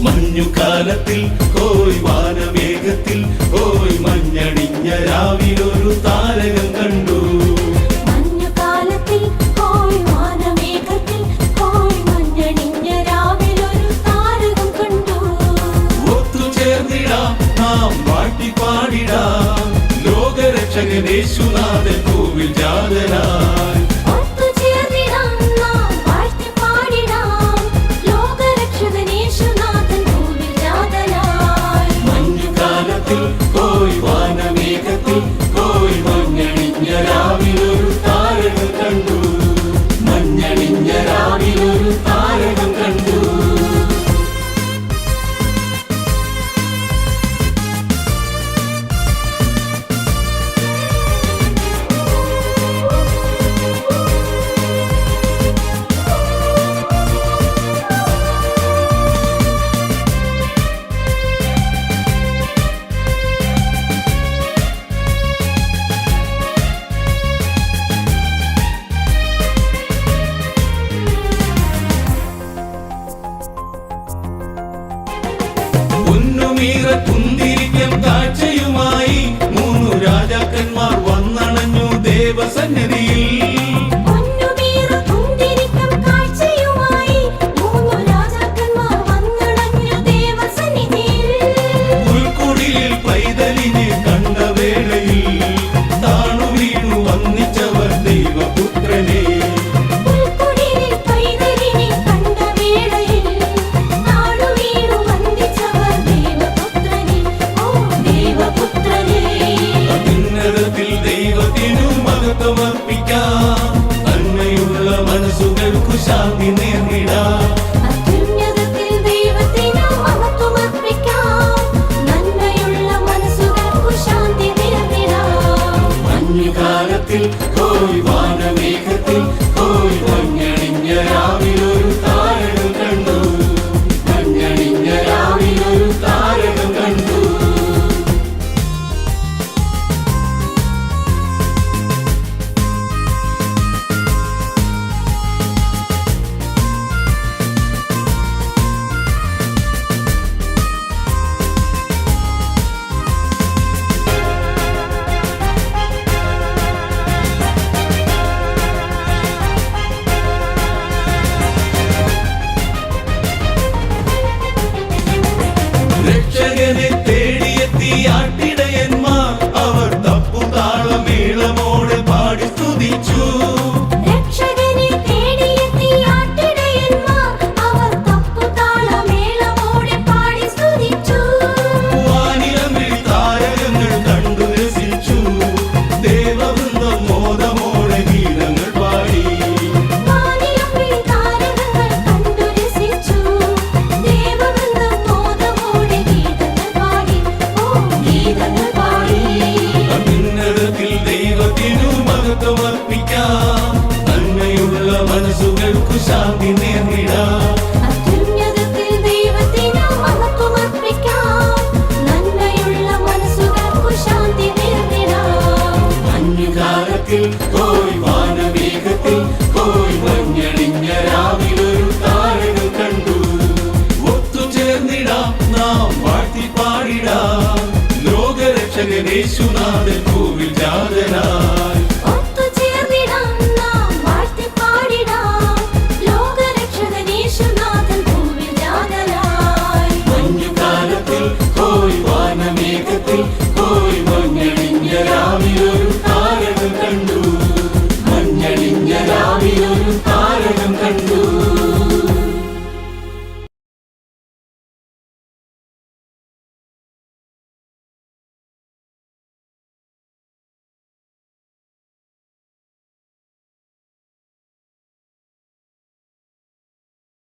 മഞ്ഞുകാലത്തിൽ ഹോയ് വാനമേഘത്തിൽ ഹോയ് മഞ്ഞണിഞ്ഞ രാവിലൊരു താരകം കണ്ടു. മഞ്ഞുകാലത്തിൽ ഹോയ് വാനമേഘത്തിൽ ഹോയ് മഞ്ഞണിഞ്ഞ രാവിലൊരു താരകം കണ്ടു. ഒത്തുചേർന്നിടാം നാം വാഴ്ത്തി പാടിടാം ലോകരക്ഷകൻ യേശുനാഥൻ കോവിൽ ജാതനായി. കുന്തിരിക്കം കാഴ്ചയുമായി 3 രാജാക്കന്മാർ വന്നണഞ്ഞു ദേവസന്നിധിയിൽ. പുൽക്കുടിലിൽ പൈതലിനെ കണ്ട വേളയിൽ താണു വീണു വന്നിച്ചവർ ദൈവപുത്രനെ. നന്മയുള്ള മനസ്സുകൾക്കു ശാന്തി നേർന്നിടാം. മഞ്ഞുകാലത്തിൽ ഹോയ് വാനമേഘത്തിൽ ഹോയ് മഞ്ഞണിഞ്ഞ രാവിലൊരു താരകം കണ്ടു. മഞ്ഞണിഞ്ഞ രാവിലൊരു താരകം കണ്ടു. രക്ഷകനെ തേടിയെത്തി ആട്ടിടയന്മാർ അവർ തപ്പുതാളമേളമോടെ പാടി സ്തുതിച്ചു. വാനിലമിൽ താരകങ്ങൾ കണ്ടു രസിച്ചു. ദേവവൃന്ദം മോദമോടെ ഗീതങ്ങൾ പാടി. നന്മയുള്ള മനസ്സുകൾക്കു ശാന്തി നേർന്നിടാം. മഞ്ഞുകാലത്തിൽ ഹോയ് വാനമേഘത്തിൽ ഹോയ് മഞ്ഞണിഞ്ഞ രാവിലൊരു താരകം കണ്ടു. ഒത്തുചേർന്നിടാം നാം വാഴ്ത്തി പാടിടാം ലോകരക്ഷകൻ യേശുനാഥൻ.